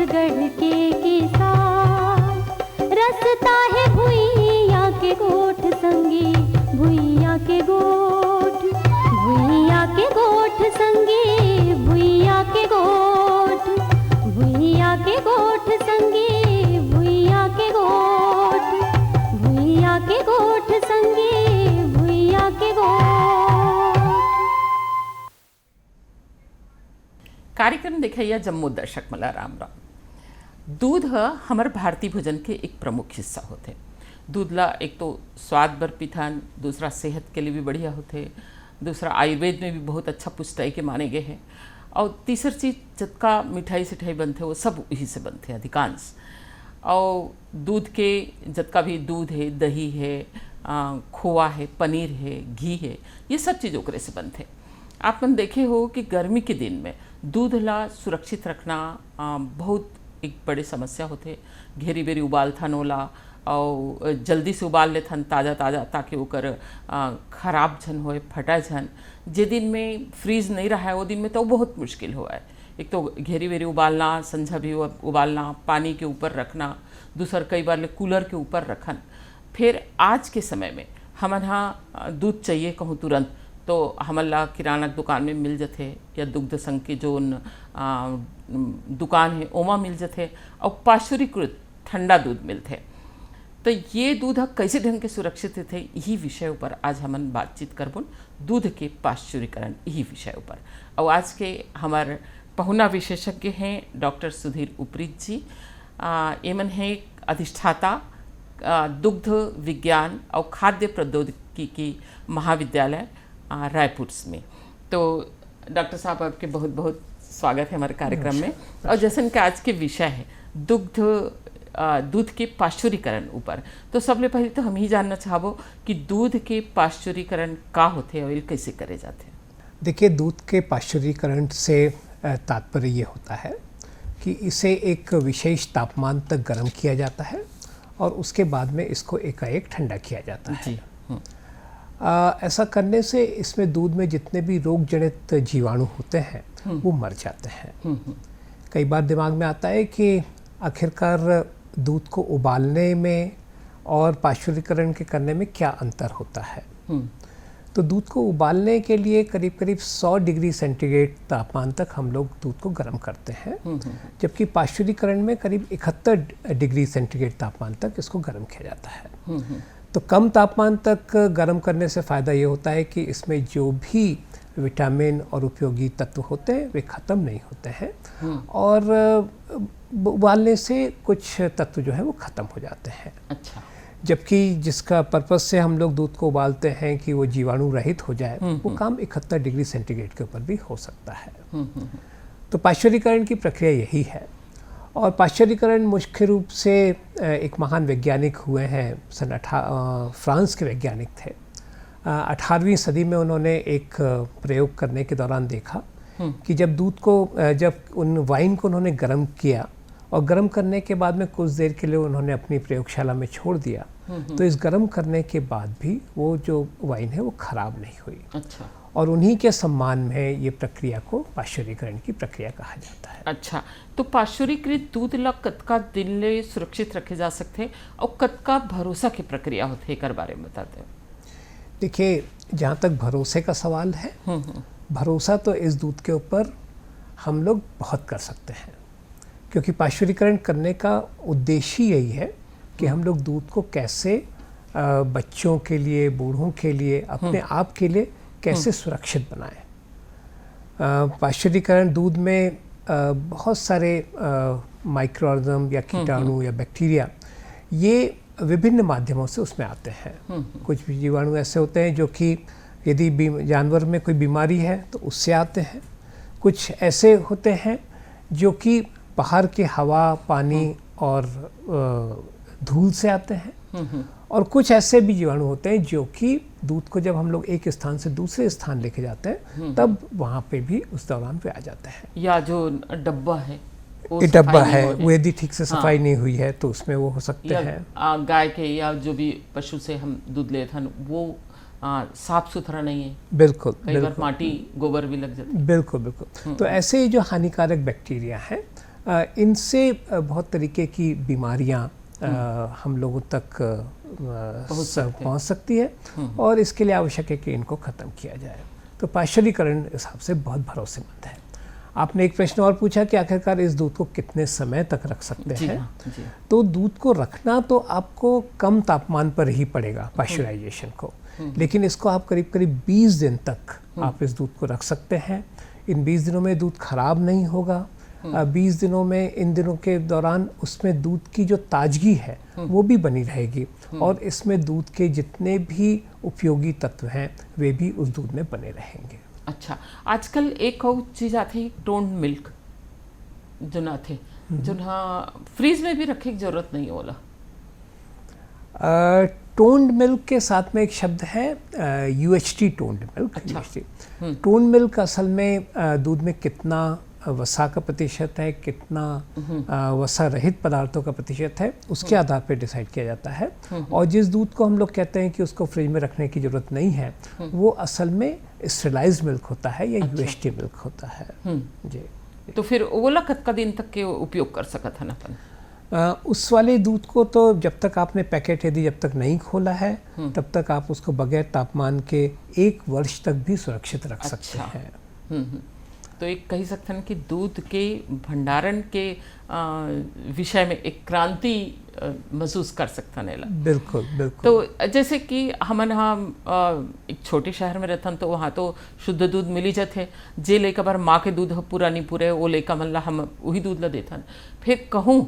छत्तीसगढ़ के किसान। रसता है भुइया के गोठ संगी, भुइया के गोठ, भुइया के गोठ संगी, भुइया के गोठ, भुइया के गोठ संगी, भुइया के गोठ, भुइया के गोठ संगी, भुइया के गोठ। कार्यक्रम देखैया जम्मू दर्शक मला राम राम। दूध हमारे भारतीय भोजन के एक प्रमुख हिस्सा होते। दूध ला एक तो स्वाद बर पिथन, दूसरा सेहत के लिए भी बढ़िया होते, दूसरा आयुर्वेद में भी बहुत अच्छा पुष्टाई के माने गए हैं, और तीसरी चीज जतका मिठाई सिठाई बनते वो सब यही से बनते अधिकांश। और दूध के जतका भी दूध है, दही है, खोआ है, पनीर है, घी है, ये सब चीज़ ओकरे से बनते। आप मन देखे हो कि गर्मी के दिन में दूध ला सुरक्षित रखना बहुत एक बड़ी समस्या होते। घेरी बेरी उबाल थन ओला और जल्दी से उबाल लेथन ताज़ा ताज़ा, ताकि ओकर खराब झन होए, फटा झन। जे दिन में फ्रीज नहीं रहा है वो दिन में तो बहुत मुश्किल हुआ है। एक तो घेरी बेरी उबालना, संझा भी उबालना, पानी के ऊपर रखना, दूसर कई बार ले कूलर के ऊपर रखन। फिर आज के समय में हमन हाँ दूध चाहिए कहूँ तुरंत तो हमन ला किराना दुकान में मिल जाते, या दुग्ध संघ के जो दुकान है ओमा मिल जाते, और पाश्चुरीकृत ठंडा दूध मिलते। तो ये दूध कैसे ढंग के सुरक्षित थे, यही विषय ऊपर आज हमन बातचीत करबुन, दूध के पाश्चुरीकरण यही विषय ऊपर। और आज के हमारे पहुना विशेषज्ञ हैं डॉक्टर सुधीर उपरीत जी। एमन है अधिष्ठाता दुग्ध विज्ञान और खाद्य प्रौद्योगिकी महाविद्यालय रायपुर में। तो डॉक्टर साहब आपके बहुत बहुत स्वागत है हमारे कार्यक्रम में। और जैसे कि आज के विषय है दूध के पाश्चुरीकरण ऊपर, तो सबले पहले तो हम ही जानना चाहबो कि दूध के पाश्चुरीकरण का होते और कैसे करे जाते हैं। देखिए, दूध के पाश्चुरीकरण से तात्पर्य ये होता है कि इसे एक विशेष तापमान तक गर्म किया जाता है और उसके बाद में इसको एकाएक ठंडा किया जाता है। ऐसा करने से इसमें दूध में जितने भी रोग जनित जीवाणु होते हैं वो मर जाते हैं। कई बार दिमाग में आता है कि आखिरकार दूध को उबालने में और पाश्चुरीकरण के करने में क्या अंतर होता है। तो दूध को उबालने के लिए करीब करीब 100 डिग्री सेंटीग्रेड तापमान तक हम लोग दूध को गर्म करते हैं, जबकि पाश्चुरीकरण में करीब 71 डिग्री सेंटीग्रेड तापमान तक इसको गर्म किया जाता है। तो कम तापमान तक गर्म करने से फ़ायदा ये होता है कि इसमें जो भी विटामिन और उपयोगी तत्व होते हैं वे ख़त्म नहीं होते हैं, और उबालने से कुछ तत्व जो है वो ख़त्म हो जाते हैं। अच्छा। जबकि जिसका पर्पस से हम लोग दूध को उबालते हैं कि वो जीवाणु रहित हो जाए, वो काम 71 डिग्री सेंटीग्रेड के ऊपर भी हो सकता है। तो पाश्चुरीकरण की प्रक्रिया यही है। और पाश्चुरीकरण मुख्य रूप से एक महान वैज्ञानिक हुए हैं, फ्रांस के वैज्ञानिक थे। 18वीं सदी में उन्होंने एक प्रयोग करने के दौरान देखा कि जब उन वाइन को उन्होंने गर्म किया और गर्म करने के बाद में कुछ देर के लिए उन्होंने अपनी प्रयोगशाला में छोड़ दिया, तो इस गर्म करने के बाद भी वो जो वाइन है वो खराब नहीं हुई। अच्छा। और उन्हीं के सम्मान में ये प्रक्रिया को पाश्चुरीकरण की प्रक्रिया कहा जाता है। अच्छा, तो पाश्चुरीकृत दूध ला कतका दिन ले सुरक्षित रखे जा सकते और कतका भरोसा की प्रक्रिया होते एक बारे में बताते हैं। देखिए, जहाँ तक भरोसे का सवाल है, भरोसा तो इस दूध के ऊपर हम लोग बहुत कर सकते हैं, क्योंकि पाश्चुरीकरण करने का उद्देश्य यही है कि हम लोग दूध को कैसे बच्चों के लिए, बूढ़ों के लिए, अपने आप के लिए कैसे सुरक्षित बनाएं। पाश्चुरीकरण दूध में बहुत सारे माइक्रो ऑर्गेनिज्म या कीटाणु या बैक्टीरिया, ये विभिन्न माध्यमों से उसमें आते हैं। कुछ जीवाणु ऐसे होते हैं जो कि यदि जानवर में कोई बीमारी है तो उससे आते हैं। कुछ ऐसे होते हैं जो कि बाहर के हवा, पानी और धूल से आते हैं। और कुछ ऐसे भी जीवाणु होते हैं जो कि दूध को जब हम लोग एक स्थान से दूसरे स्थान लेके जाते हैं तब वहाँ पे भी उस दौरान पे आ जाते हैं। या जो डब्बा है, ये डब्बा है, वो यदि ठीक से सफाई नहीं हुई है तो उसमें वो हो सकते हैं। गाय के या जो भी पशु से हम दूध लेते हैं वो साफ सुथरा नहीं है। बिल्कुल, कई बार माटी गोबर भी लग जाता है। बिल्कुल बिल्कुल। तो ऐसे जो हानिकारक बैक्टीरिया हैं इनसे बहुत तरीके की बीमारियां हम लोगों तक पहुंच सकती है और इसके लिए आवश्यक है कि इनको ख़त्म किया जाए। तो पाश्चुरीकरण इस हिसाब से बहुत भरोसेमंद है। आपने एक प्रश्न और पूछा कि आखिरकार इस दूध को कितने समय तक रख सकते हैं। तो दूध को रखना तो आपको कम तापमान पर ही पड़ेगा पाश्चराइजेशन को, लेकिन इसको आप करीब करीब 20 दिन तक आप इस दूध को रख सकते हैं। इन 20 दिनों में दूध खराब नहीं होगा। 20 दिनों में, इन दिनों के दौरान उसमें दूध की जो ताजगी है वो भी बनी रहेगी और इसमें दूध के जितने भी उपयोगी तत्व हैं वे भी उस दूध में बने रहेंगे। अच्छा, आजकल एक और चीज़ आती है टोन्ड मिल्क जो ना थे, जो ना फ्रीज में भी रखे की जरूरत नहीं होला। टोन्ड मिल्क के साथ में एक शब्द है UHT टोन्ड मिल्क। अच्छा। टोन्ड मिल्क असल में दूध में कितना वसा का प्रतिशत है, कितना वसा रहित पदार्थों का प्रतिशत है, उसके आधार पर डिसाइड किया जाता है। और जिस दूध को हम लोग कहते हैं कि उसको फ्रिज में रखने की ज़रूरत नहीं है, वो असल में स्टेरिलाइज्ड मिल्क होता है या UHT मिल्क होता है। जी। तो फिर ओला कितना दिन तक के उपयोग कर सकता है ना अपन? उस वाले दूध को तो जब तक आपने पैकेट यदि जब तक नहीं खोला है तब तक आप उसको बगैर तापमान के 1 वर्ष तक भी सुरक्षित रख सकते हैं। तो एक कही सकते हैं कि दूध के भंडारण के विषय में एक क्रांति महसूस कर सकता है। बिल्कुल बिल्कुल। तो जैसे कि हम एक छोटे शहर में रहते हैं तो वहाँ तो शुद्ध दूध मिली जाते, जे लेकर बार माँ के दूध पूरा नहीं पूरे वो लेकर मतलब हम वही दूध ला देते हैं। फिर कहूँ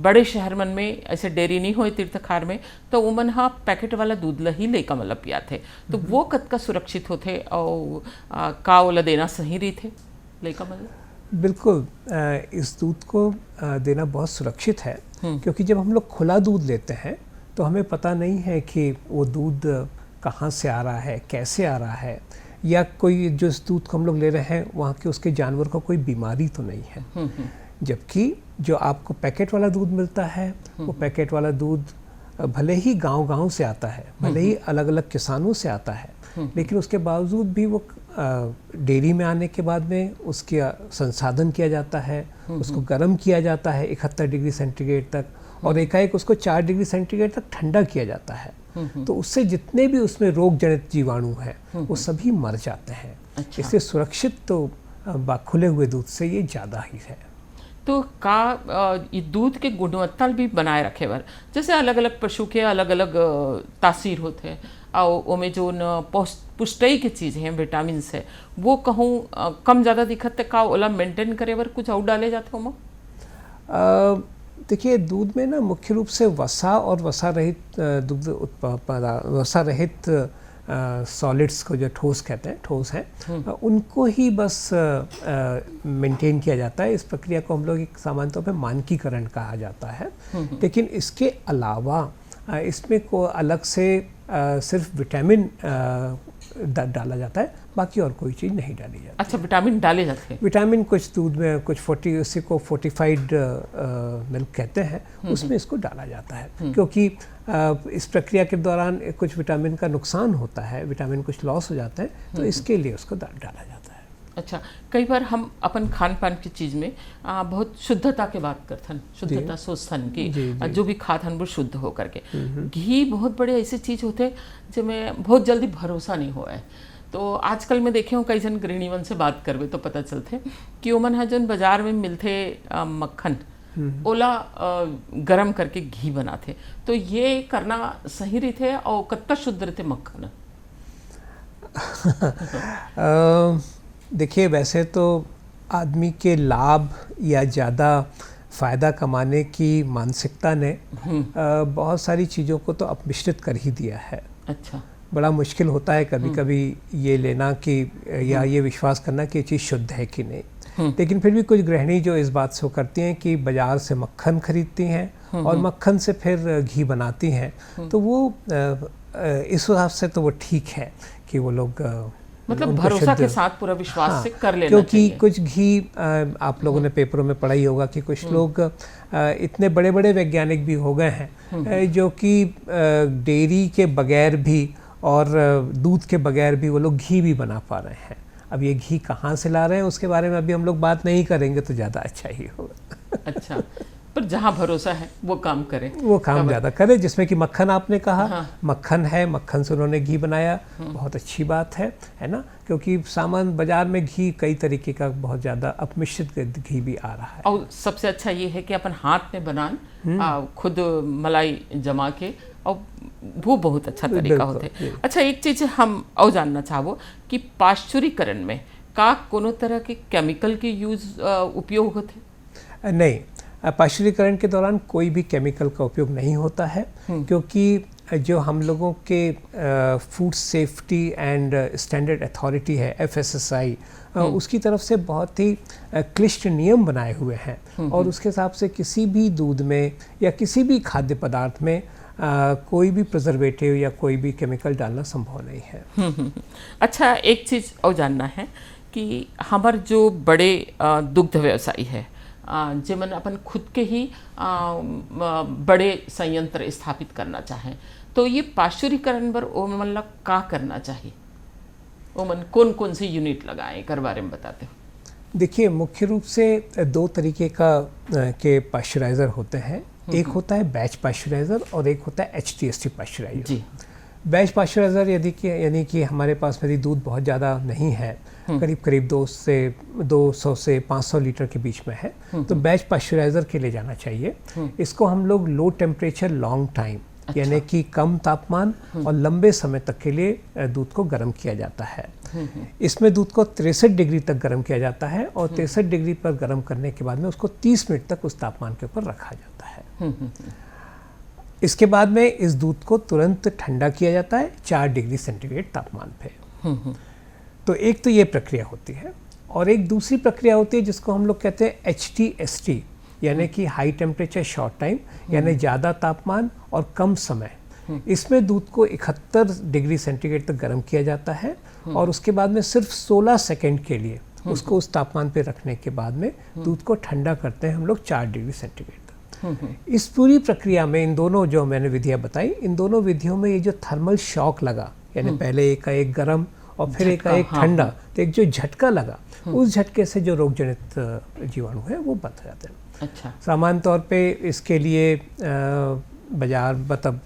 बड़े शहर मन में ऐसे डेयरी नहीं हो तीर्थखार में तो उमन हाँ पैकेट वाला दूध ला ही लेकर मतलब पियाते, तो वो कतका सुरक्षित होते और का ओला देना सही रही थे लेकर मतलब? बिल्कुल, इस दूध को देना बहुत सुरक्षित है क्योंकि जब हम लोग खुला दूध लेते हैं तो हमें पता नहीं है कि वो दूध कहाँ से आ रहा है, कैसे आ रहा है, या कोई जो इस दूध को हम लोग ले रहे हैं वहाँ के उसके जानवर को कोई बीमारी तो नहीं है। जबकि जो आपको पैकेट वाला दूध मिलता है वो पैकेट वाला दूध भले ही गांव-गांव से आता है, भले ही अलग-अलग किसानों से आता है, लेकिन उसके बावजूद भी वो डेयरी में आने के बाद में उसका संसाधन किया जाता है, उसको गर्म किया जाता है 71 डिग्री सेंटीग्रेड तक और एकाएक उसको 4 डिग्री सेंटीग्रेड तक ठंडा किया जाता है। तो उससे जितने भी उसमें रोग जनित जीवाणु हैं वो सभी मर जाते हैं। अच्छा। इससे सुरक्षित तो खुले हुए दूध से ये ज़्यादा ही है। तो का ये दूध के गुणवत्ता भी बनाए रखे बर, जैसे अलग अलग पशु के अलग अलग तासीर होते हैं और उनमें जो पुष्टई की चीज़ हैं विटामिन है वो कहूँ कम ज़्यादा दिखत का ओला मेंटेन करे बर कुछ और डाले जाते हो? देखिए, दूध में ना मुख्य रूप से वसा और वसा रहित दुग्ध वसा रहित सॉलिड्स को जो ठोस कहते हैं, ठोस हैं, उनको ही बस मेंटेन किया जाता है। इस प्रक्रिया को हम लोग एक सामान्य तौर पे मानकीकरण कहा जाता है। लेकिन इसके अलावा इसमें को अलग से सिर्फ विटामिन डाला जाता है, बाकी और कोई चीज़ नहीं डाली जाती। अच्छा, विटामिन डाले जाते हैं? विटामिन कुछ दूध में कुछ 40 उसी को फोर्टिफाइड मिल्क कहते हैं, उसमें इसको डाला जाता है क्योंकि इस प्रक्रिया के दौरान कुछ विटामिन का नुकसान होता है, विटामिन कुछ लॉस हो जाता है, तो इसके लिए उसको डाला जाता है। अच्छा, कई बार हम अपन खान पान की चीज़ में बहुत शुद्धता के बात करते हैं, शुद्धता सोचथन की जो भी खाते हैं वो शुद्ध हो करके। घी बहुत बड़े ऐसे चीज़ होते हैं जिनमें बहुत जल्दी भरोसा नहीं हुआ है। तो आजकल मैं देखे हूँ कई जन गृहिणीवन से बात करवे तो पता चलते कि ओमन है जन बाजार में मिलते मक्खन ओला गरम करके घी बनाते, तो ये करना सही रहते और कत्ता शुद्ध रहते मक्खन? देखिए, वैसे तो आदमी के लाभ या ज़्यादा फ़ायदा कमाने की मानसिकता ने बहुत सारी चीज़ों को तो अपमिश्रित कर ही दिया है। अच्छा। बड़ा मुश्किल होता है कभी कभी ये लेना कि या ये विश्वास करना कि ये चीज़ शुद्ध है कि नहीं। लेकिन फिर भी कुछ गृहिणी जो इस बात से करती हैं कि बाज़ार से मक्खन खरीदती हैं और मक्खन से फिर घी बनाती हैं, तो वो इस हिसाब से तो वो ठीक है कि वो लोग मतलब भरोसा के साथ पूरा विश्वास से कर लेना क्योंकि चाहिए। कुछ घी आप लोगों ने पेपरों में पढ़ा ही होगा कि कुछ लोग इतने बड़े बड़े वैज्ञानिक भी हो गए हैं जो कि डेयरी के बगैर भी और दूध के बगैर भी वो लोग घी भी बना पा रहे हैं। अब ये घी कहाँ से ला रहे हैं उसके बारे में अभी हम लोग बात नहीं करेंगे तो ज़्यादा अच्छा ही होगा। अच्छा, पर जहाँ भरोसा है वो काम करें। वो काम ज़्यादा करे, जिसमें कि मक्खन आपने कहा, हाँ। मक्खन है, मक्खन से उन्होंने घी बनाया, बहुत अच्छी बात है ना, क्योंकि सामान बाजार में घी कई तरीके का बहुत ज़्यादा अपमिश्रित घी भी आ रहा है। और सबसे अच्छा ये है कि अपन हाथ में बनान, खुद मलाई जमा के, और वो बहुत अच्छा तरीका बिल्कुल, होता है। अच्छा, एक चीज़ हम और जानना चाहबो कि पाश्चुरीकरण में का कोनो तरह के केमिकल के उपयोग होते? नहीं, पाश्चुरीकरण के दौरान कोई भी केमिकल का उपयोग नहीं होता है, क्योंकि जो हम लोगों के food safety and standard authority है FSSAI, उसकी तरफ से बहुत ही क्लिष्ट नियम बनाए हुए हैं, और उसके हिसाब से किसी भी दूध में या किसी भी खाद्य पदार्थ में कोई भी प्रिजर्वेटिव या कोई भी केमिकल डालना संभव नहीं है। अच्छा, एक चीज़ और जानना है कि हमार जो बड़े दुग्ध व्यवसायी है, जिमन अपन खुद के ही बड़े संयंत्र स्थापित करना चाहें, तो ये पाश्चुरीकरण पर ओमन ला का करना चाहिए? ओमन कौन कौन सी यूनिट लगाएं, कर बारे में बताते हो? देखिए, मुख्य रूप से 2 तरीके के पाश्चराइज़र होते हैं। एक होता है बैच पाश्चराइज़र और एक होता है HTST पाश्चराइज़र। जी। बैच पाश्चराइज़र यानी कि हमारे पास यदि दूध बहुत ज़्यादा नहीं है, करीब 200 से 500 लीटर के बीच में है, तो बैच पाश्चराइज़र के लिए जाना चाहिए। इसको हम लोग लो टेम्परेचर लॉन्ग टाइम, यानी कि कम तापमान और लंबे समय तक के लिए दूध को गर्म किया जाता है। इसमें दूध को 63 डिग्री तक गर्म किया जाता है, और 63 डिग्री पर गर्म करने के बाद में उसको 30 मिनट तक उस तापमान के ऊपर रखा जाता है। इसके बाद में इस दूध को तुरंत ठंडा किया जाता है 4 डिग्री सेंटीग्रेड तापमान पे। तो एक तो ये प्रक्रिया होती है, और एक दूसरी प्रक्रिया होती है जिसको हम लोग कहते हैं HTST, यानी कि हाई टेम्परेचर शॉर्ट टाइम, यानी ज़्यादा तापमान और कम समय। इसमें दूध को 71 डिग्री सेंटीग्रेड तक गर्म किया जाता है, और उसके बाद में सिर्फ 16 सेकेंड के लिए उसको उस तापमान पे रखने के बाद में दूध को ठंडा करते हैं हम लोग 4 डिग्री सेंटीग्रेड तक। इस पूरी प्रक्रिया में इन दोनों जो मैंने विधियाँ बताई, इन दोनों विधियों में ये जो थर्मल शॉक लगा, यानी पहले एक का एक गर्म और फिर एक का एक ठंडा, तो एक जो झटका लगा, उस झटके से जो रोगजनित जीवाणु है वो बंद हो जाते हैं। अच्छा। सामान्य तौर पे इसके लिए बाजार मतलब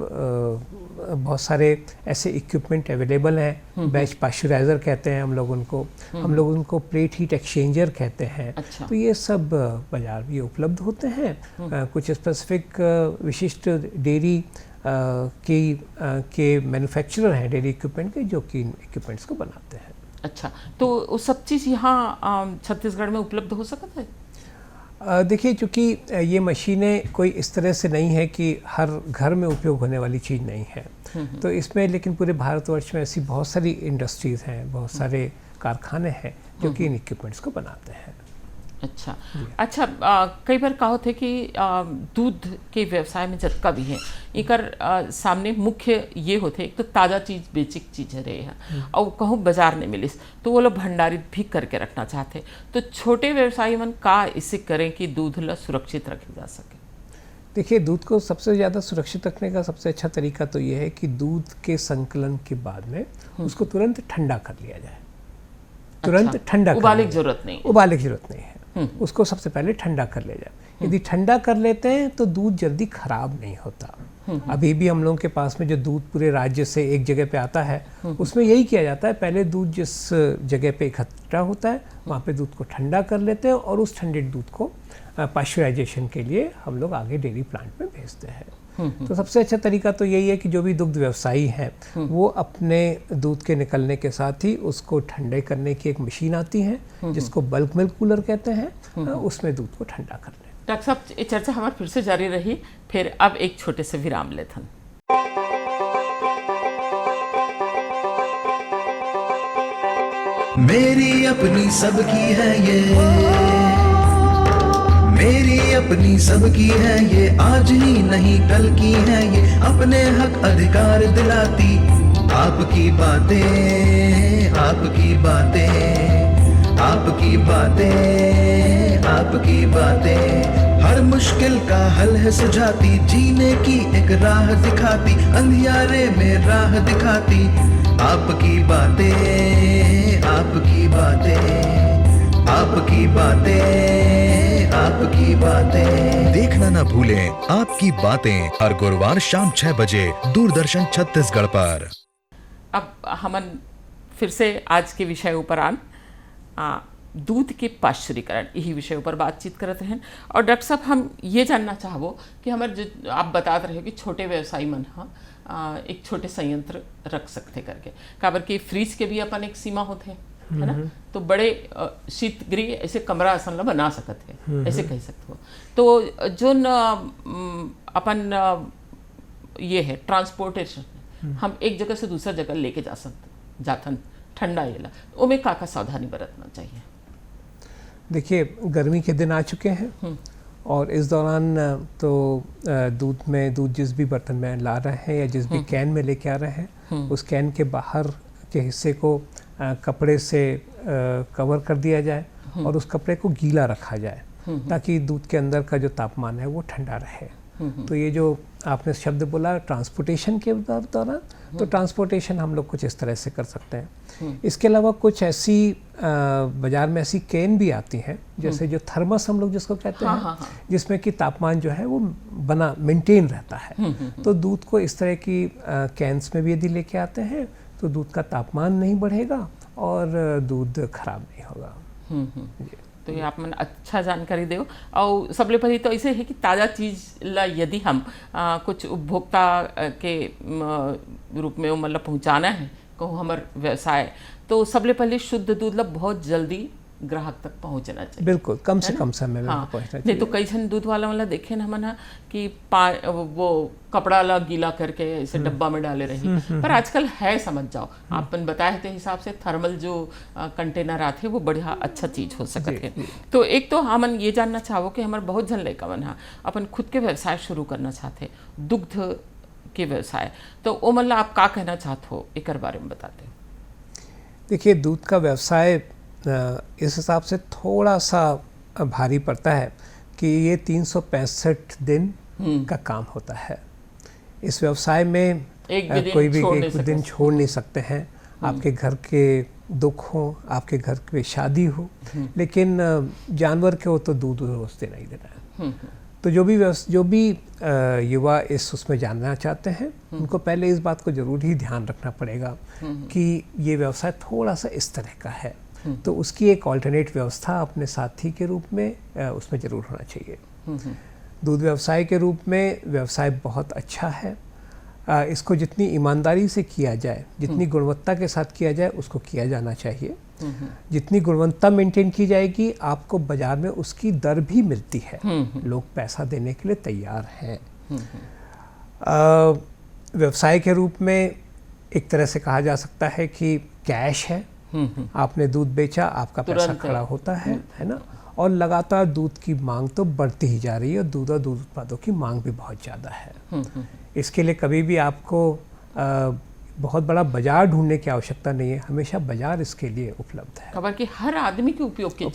बहुत सारे ऐसे इक्विपमेंट अवेलेबल हैं। बैच पाश्चराइज़र कहते हैं हम लोग उनको प्लेट हीट एक्सचेंजर कहते हैं। अच्छा। तो ये सब बाजार में उपलब्ध होते हैं। कुछ स्पेसिफिक विशिष्ट डेयरी के मैन्युफैक्चरर हैं डेयरी इक्विपमेंट के, जो कि इन इक्विपमेंट्स को बनाते हैं। अच्छा, तो वो सब चीज़ यहाँ छत्तीसगढ़ में उपलब्ध हो सकता है? देखिए, चूँकि ये मशीनें कोई इस तरह से नहीं है कि हर घर में उपयोग होने वाली चीज़ नहीं है, तो इसमें लेकिन पूरे भारतवर्ष में ऐसी बहुत सारी इंडस्ट्रीज़ हैं, बहुत सारे कारखाने हैं जो कि इन इक्विपमेंट्स को बनाते हैं। अच्छा। अच्छा, कई बार कहा होते कि दूध के व्यवसाय में जतका भी है एकर सामने मुख्य ये होते, एक तो ताज़ा चीज़ बेचिक चीज़ रहे हैं, और कहूँ बाजार नहीं मिलिस तो वो लोग भंडारित भी करके रखना चाहते। तो छोटे व्यवसायी मन का इसे करें कि दूध ला सुरक्षित रखे जा सके? देखिए, दूध को सबसे ज़्यादा सुरक्षित रखने का सबसे अच्छा तरीका तो ये है कि दूध के संकलन के बाद में उसको तुरंत ठंडा कर लिया जाए। तुरंत ठंडा, उबालने की जरूरत नहीं, उबालने की जरूरत नहीं है। उसको सबसे पहले ठंडा कर ले जाए। यदि ठंडा कर लेते हैं तो दूध जल्दी खराब नहीं होता। अभी भी हम लोगों के पास में जो दूध पूरे राज्य से एक जगह पे आता है, उसमें यही किया जाता है, पहले दूध जिस जगह पे इकट्ठा होता है वहाँ पे दूध को ठंडा कर लेते हैं, और उस ठंडे दूध को पाश्चराइजेशन के लिए हम लोग आगे डेयरी प्लांट में भेजते हैं। तो सबसे अच्छा तरीका तो यही है कि जो भी दुग्ध व्यवसायी हैं वो अपने दूध के निकलने के साथ ही उसको ठंडे करने की एक मशीन आती है जिसको बल्क मिल्क कूलर कहते हैं, उसमें दूध को ठंडा कर लें। डॉक्टर साहब, ये चर्चा हमारी फिर से जारी रही, फिर अब एक छोटे से विराम लेथन। मेरी अपनी सबकी है ये, मेरी अपनी सबकी है ये, आज ही नहीं कल की है ये, अपने हक अधिकार दिलाती आपकी बातें, आपकी बातें, आपकी बातें, आपकी बातें, हर मुश्किल का हल है सुझाती, जीने की एक राह दिखाती, अंधियारे में राह दिखाती, आपकी बातें, आपकी बातें, आपकी बातें, आपकी बातें। देखना ना भूलें आपकी बातें हर गुरुवार शाम 6 बजे दूरदर्शन छत्तीसगढ़ पर। अब हमन फिर से आज के विषय ऊपर दूध के पाश्चुरीकरण यही विषय ऊपर बातचीत करते हैं। और डॉक्टर साहब हम ये जानना चाहबो कि हमारे जो आप बतात रहे हो कि छोटे व्यवसायी मन एक छोटे संयंत्र रख सकते करके, काबर कि फ्रिज के भी अपन एक सीमा होते है ना, तो बड़े शीत गृह ऐसे कमरा असन ला बना सकत है, ऐसे कह सकते हो। तो जो अपन ये है ट्रांसपोर्टेशन, हम एक जगह से दूसरा जगह लेके जाथन ठंडा येला, ओमे का सावधानी बरतना चाहिए? देखिए, गर्मी के दिन आ चुके हैं और इस दौरान तो दूध जिस भी बर्तन में ला रहे हैं या जिस भी कैन में लेके आ रहे हैं, उस कैन के बाहर के हिस्से को कपड़े से कवर कर दिया जाए और उस कपड़े को गीला रखा जाए ताकि दूध के अंदर का जो तापमान है वो ठंडा रहे। तो ये जो आपने शब्द बोला ट्रांसपोर्टेशन के दौरान, तो ट्रांसपोर्टेशन हम लोग कुछ इस तरह से कर सकते हैं। इसके अलावा कुछ ऐसी बाजार में ऐसी कैन भी आती हैं, जैसे जो थर्मस हम लोग जिसको कहते हैं, जिसमें कि तापमान जो है वो बना मेंटेन रहता है। तो दूध को इस तरह की कैन्स में भी यदि लेके आते हैं तो दूध का तापमान नहीं बढ़ेगा और दूध खराब नहीं होगा। तो ये आप मन अच्छा जानकारी दो। और सबले पहले तो ऐसे है कि ताज़ा चीज़ ला यदि हम कुछ उपभोक्ता के रूप में मतलब पहुंचाना है कहूँ हमार व्यवसाय, तो सबले पहले शुद्ध दूध ला बहुत जल्दी ग्राहक तक पहुंचना चाहिए। बिल्कुल, कम से कम समय में पहुंचना चाहिए। नहीं तो कई जन दूध वाला मतलब देखे ना हमन कि वो कपड़ा ला गीला करके ऐसे डब्बा में डाले रही, पर आजकल है समझ जाओ आपन बताए थे हिसाब से थर्मल जो कंटेनर आते वो बढ़िया अच्छा चीज हो सकते है। तो एक तो हमन ये जानना चाहो कि हमारे बहुत जन लड़का मन अपन खुद के व्यवसाय शुरू करना चाहते, दुग्ध के व्यवसाय, तो वो मतलब आप का कहना चाहते हो एक बारे में बताते हो? देखिए, दूध का व्यवसाय इस हिसाब से थोड़ा सा भारी पड़ता है कि ये 365 दिन का काम होता है। इस व्यवसाय में कोई भी एक दिन छोड़ नहीं सकते हैं। आपके घर के दुख हो, आपके घर पे शादी हो, लेकिन जानवर के हो तो दूध रोज देना ही देना है। तो जो भी युवा उसमें जानना चाहते हैं, उनको पहले इस बात को जरूर ही ध्यान रखना पड़ेगा कि ये व्यवसाय थोड़ा सा इस तरह का है, तो उसकी एक ऑल्टरनेट व्यवस्था अपने साथी के रूप में उसमें ज़रूर होना चाहिए। दूध व्यवसाय के रूप में व्यवसाय बहुत अच्छा है। इसको जितनी ईमानदारी से किया जाए, जितनी गुणवत्ता के साथ किया जाए, उसको किया जाना चाहिए। जितनी गुणवत्ता मेंटेन की जाएगी, आपको बाजार में उसकी दर भी मिलती है। लोग पैसा देने के लिए तैयार हैं। व्यवसाय के रूप में एक तरह से कहा जा सकता है कि कैश है। आपने दूध बेचा, आपका पैसा खड़ा होता है ना, और लगातार दूध की मांग तो बढ़ती ही जा रही है और दूध उत्पादों की मांग भी बहुत ज़्यादा है। इसके लिए कभी भी आपको बहुत बड़ा बाजार ढूंढने की आवश्यकता नहीं है, हमेशा बाजार इसके लिए उपलब्ध है। खबर कि हर आदमी के उपयोग की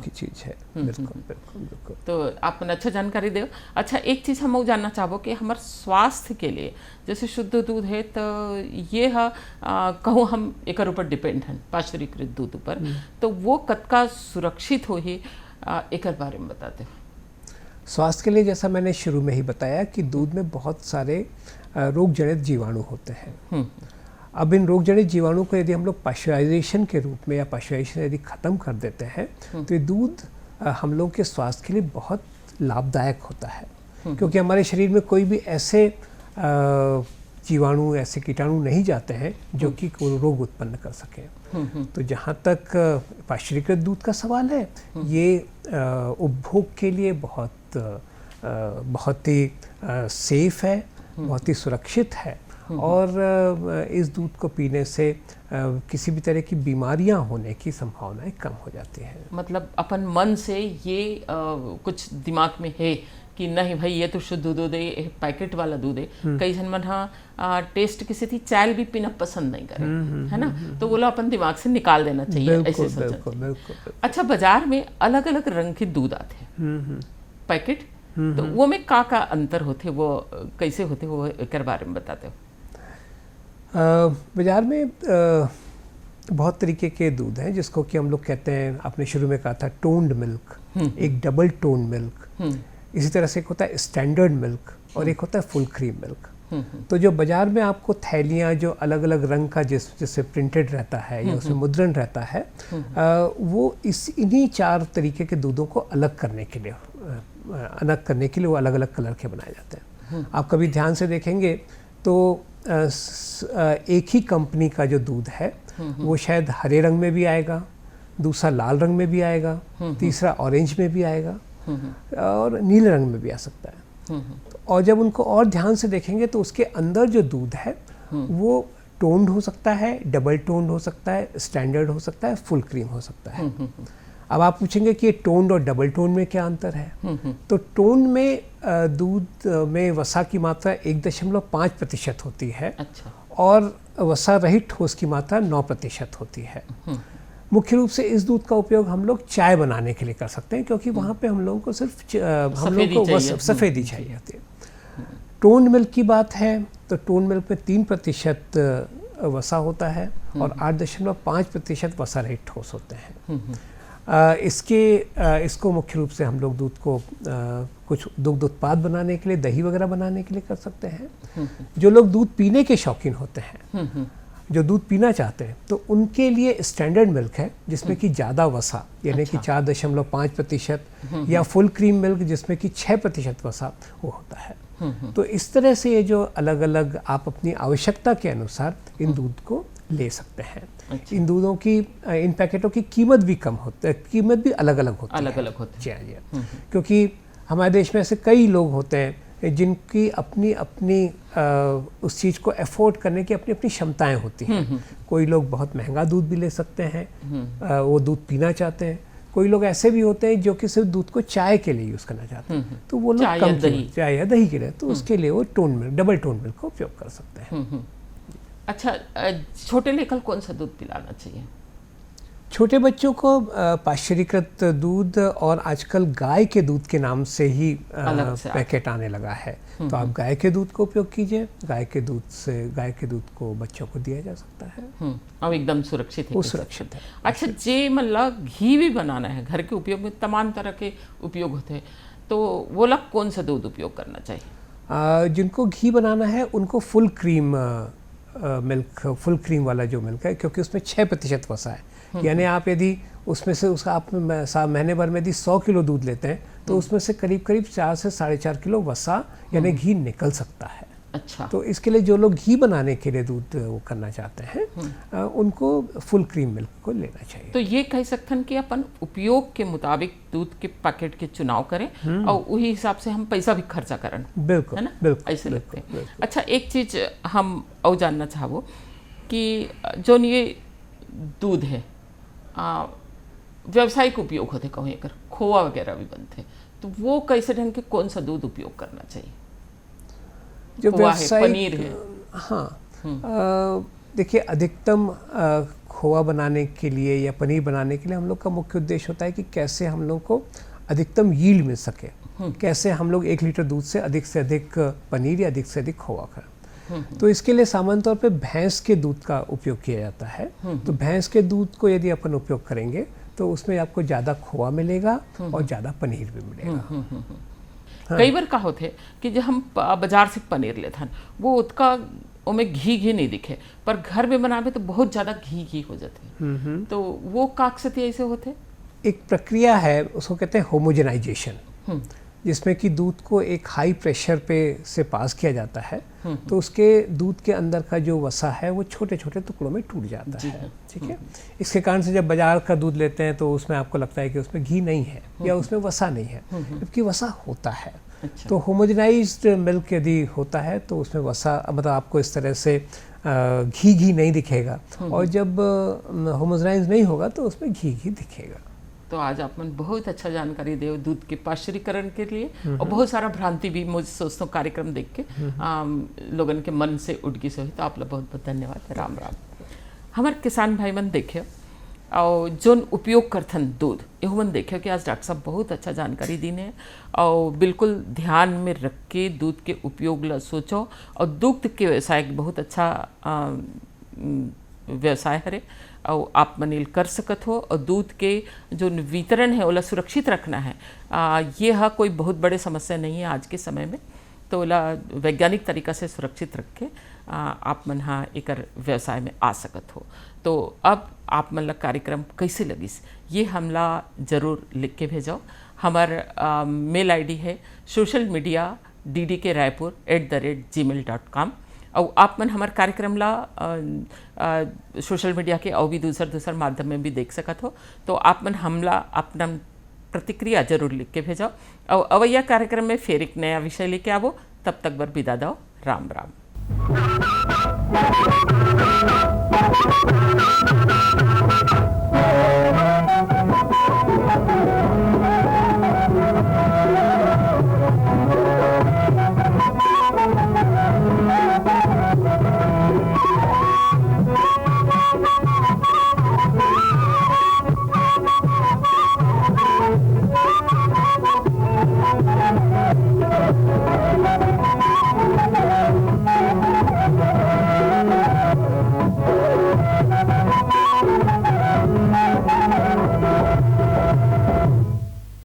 चीज़ है। बिल्कुल बिल्कुल बिल्कुल। तो आप अच्छा जानकारी दो। अच्छा, एक चीज़ हम जानना चाहो कि हमारे स्वास्थ्य के लिए जैसे शुद्ध दूध है, तो ये कहूँ हम एक ऊपर डिपेंड हैं पाश्चुरीकृत दूध पर, तो वो कतका सुरक्षित हो ही एक बारे में बताते हो? स्वास्थ्य के लिए जैसा मैंने शुरू में ही बताया कि दूध में बहुत सारे रोग जनित जीवाणु होते हैं। अब इन रोग जनित जीवाणु को यदि हम लोग पाश्चराइजेशन के रूप में या पाश्चराइजेशन यदि ख़त्म कर देते हैं, तो ये दूध हम लोग के स्वास्थ्य के लिए बहुत लाभदायक होता है। क्योंकि हमारे शरीर में कोई भी ऐसे जीवाणु, ऐसे कीटाणु नहीं जाते हैं जो कि कोई रोग उत्पन्न कर सकें। तो जहाँ तक पाश्चुरीकृत दूध का सवाल है, ये उपभोग के लिए बहुत ही सेफ है, बहुत ही सुरक्षित है, और इस दूध को पीने से किसी भी तरह की बीमारियां होने की संभावनाएं कम हो जाती हैं। मतलब अपन मन से ये कुछ दिमाग में है कि नहीं भाई ये तो शुद्ध दूध है, पैकेट वाला दूध है। कई जन मन टेस्ट किसी थी चाय भी पीना पसंद नहीं करे, है ना, तो वो अपन दिमाग से निकाल देना चाहिए। ऐसे सोचना। अच्छा, बाजार में अलग अलग रंग के दूध आते हैं पैकेट, तो वो में का अंतर होते, वो कैसे होते, वो एक बारे में बताते हो? बाजार में बहुत तरीके के दूध हैं जिसको कि हम लोग कहते हैं, आपने शुरू में कहा था टोन्ड मिल्क, एक डबल टोन मिल्क, इसी तरह से एक होता है स्टैंडर्ड मिल्क और एक होता है फुल क्रीम मिल्क। तो जो बाजार में आपको थैलियाँ जो अलग अलग रंग का जिससे प्रिंटेड रहता है या उसमें मुद्रण रहता है, वो इन्हीं 4 तरीके के दूधों को अलग करने के लिए वो अलग अलग कलर के बनाए जाते हैं। आप कभी ध्यान से देखेंगे तो एक ही कंपनी का जो दूध है वो शायद हरे रंग में भी आएगा, दूसरा लाल रंग में भी आएगा, तीसरा ऑरेंज में भी आएगा और नीले रंग में भी आ सकता है। और जब उनको और ध्यान से देखेंगे तो उसके अंदर जो दूध है वो टोन्ड हो सकता है, डबल टोन्ड हो सकता है, स्टैंडर्ड हो सकता है, फुल क्रीम हो सकता है। अब आप पूछेंगे कि ये टोन्ड और डबल टोन में क्या अंतर है? तो टोन में दूध में वसा की मात्रा 1.5% होती है। अच्छा। और वसा रहित ठोस की मात्रा 9% होती है। मुख्य रूप से इस दूध का उपयोग हम लोग चाय बनाने के लिए कर सकते हैं, क्योंकि वहाँ पे हम लोगों को सिर्फ सफ़ेदी चाहिए होती है। टोन मिल्क की बात है तो टोन मिल्क में 3% वसा होता है और 8.5% वसा रहित ठोस होते हैं। इसको मुख्य रूप से हम लोग दूध को कुछ दुग्ध उत्पाद बनाने के लिए, दही वगैरह बनाने के लिए कर सकते हैं। जो लोग दूध पीने के शौकीन होते हैं, जो दूध पीना चाहते हैं, तो उनके लिए स्टैंडर्ड मिल्क है जिसमें कि ज़्यादा वसा यानी कि 4.5% या फुल क्रीम मिल्क जिसमें कि 6% वसा वो होता है। तो इस तरह से ये जो अलग अलग आप अपनी आवश्यकता के अनुसार इन दूध को ले सकते हैं। अच्छा। इन दूधों की, इन पैकेटों की कीमत भी कम होती है, कीमत भी अलग अलग होती है। जी हाँ, क्योंकि हमारे देश में ऐसे कई लोग होते हैं जिनकी अपनी उस चीज़ को अफोर्ड करने की अपनी अपनी क्षमताएं होती हैं। कोई लोग बहुत महंगा दूध भी ले सकते हैं, वो दूध पीना चाहते हैं। कोई लोग ऐसे भी होते हैं जो कि सिर्फ दूध को चाय के लिए यूज़ करना चाहते हैं, तो वो लोग चाय या दही के लिए, तो उसके लिए वो tone milk, double tone milk का उपयोग कर सकते हैं। अच्छा, छोटे लेकर कौन सा दूध पिलाना चाहिए? छोटे बच्चों को पाश्चरीकृत दूध और आजकल गाय के दूध के नाम से ही पैकेट आने लगा है, तो आप गाय के दूध को उपयोग कीजिए। गाय के दूध को बच्चों को दिया जा सकता है। अब एकदम सुरक्षित है। वो सुरक्षित है। अच्छा, जे मतलब घी भी बनाना है, घर के उपयोग में तमाम तरह के उपयोग होते हैं, तो वो लोग कौन सा दूध उपयोग करना चाहिए? जिनको घी बनाना है उनको full cream milk, full cream वाला जो मिल्क है, क्योंकि उसमें 6% वसा है। यानी आप यदि उसमें से आप महीने भर में यदि 100 किलो दूध लेते हैं तो उसमें से करीब 4 से 4.5 किलो वसा यानी घी निकल सकता है। अच्छा। तो इसके लिए जो लोग घी बनाने के लिए दूध वो करना चाहते हैं उनको फुल क्रीम मिल्क को लेना चाहिए। तो ये कह सकते हैं कि अपन उपयोग के मुताबिक दूध के पैकेट के चुनाव करें और वही हिसाब से हम पैसा भी खर्चा करें। बिल्कुल, है ना? बिल्कुल, ऐसे लगते हैं। अच्छा, एक चीज़ हम और जानना चाहबो कि जो ये दूध है व्यावसायिक उपयोग होते, कहूँ एकर खोआ वगैरह भी बनते, तो वो कैसे ढंग के कौन सा दूध उपयोग करना चाहिए? जो व्यावसायिक, पनीर है। हाँ, देखिए, अधिकतम खोआ बनाने के लिए या पनीर बनाने के लिए हम लोग का मुख्य उद्देश्य होता है कि कैसे हम लोग को अधिकतम यील्ड मिल सके, कैसे हम लोग 1 लीटर दूध से अधिक पनीर या अधिक से अधिक खोआ करें। तो इसके लिए सामान्य तौर पे भैंस के दूध का उपयोग किया जाता है। तो भैंस के दूध को यदि अपन उपयोग करेंगे तो उसमें आपको ज़्यादा खोआ मिलेगा और ज़्यादा पनीर भी मिलेगा। हाँ। कई बार का होते कि जब हम बाजार से पनीर लेते हैं वो उसका उसमें घी नहीं दिखे, पर घर में बनावे तो बहुत ज़्यादा घी हो जाते हैं, तो वो काकसती ऐसे होते? एक प्रक्रिया है, उसको कहते हैं होमोजेनाइजेशन, जिसमें कि दूध को एक हाई प्रेशर पे से पास किया जाता है, तो उसके दूध के अंदर का जो वसा है वो छोटे छोटे टुकड़ों में टूट जाता है। ठीक है। इसके कारण से जब बाजार का दूध लेते हैं तो उसमें आपको लगता है कि उसमें घी नहीं है या उसमें वसा नहीं है, जबकि वसा होता है। अच्छा। तो होमोजेनाइज्ड मिल्क यदि होता है तो उसमें वसा, मतलब आपको इस तरह से घी नहीं दिखेगा, और जब होमोजेनाइज नहीं होगा तो उसमें घी दिखेगा। तो आज आपने बहुत अच्छा जानकारी दे दूध के पाश्चरीकरण के लिए, और बहुत सारा भ्रांति भी मुझे सोचता हूँ कार्यक्रम देख के लोगन के मन से उठ गई सही। तो आप लोग बहुत बहुत धन्यवाद। राम राम। हमारे किसान भाई मन देखे और जोन उपयोग करथन दूध, यह मन देखे कि आज डॉक्टर साहब बहुत अच्छा जानकारी दीने, और बिल्कुल ध्यान में रख के दूध के उपयोग ला सोचो, और दुग्ध के व्यवसाय बहुत अच्छा व्यवसाय हरे, और आप मनील कर सकत हो। और दूध के जो वितरण है ओला सुरक्षित रखना है, ये हा कोई बहुत बड़े समस्या नहीं है आज के समय में। तो ओला वैज्ञानिक तरीका से सुरक्षित रख के आप मन हाँ एकर व्यवसाय में आ सकत हो। तो अब आप मन ला कार्यक्रम कैसे लगिस ये हमला जरूर लिख के भेजो। हमार मेल आईडी है सोशल मीडिया ddkraipur@gmail.com। और आप मन हमार कार्यक्रम ला सोशल मीडिया के और भी दूसर माध्यम में भी देख सकत हो। तो आप मन हमला अपना प्रतिक्रिया जरूर लिख के भेजो। और अवैया कार्यक्रम में फिर एक नया विषय लेके आवो। तब तक बर विदा दो। राम राम।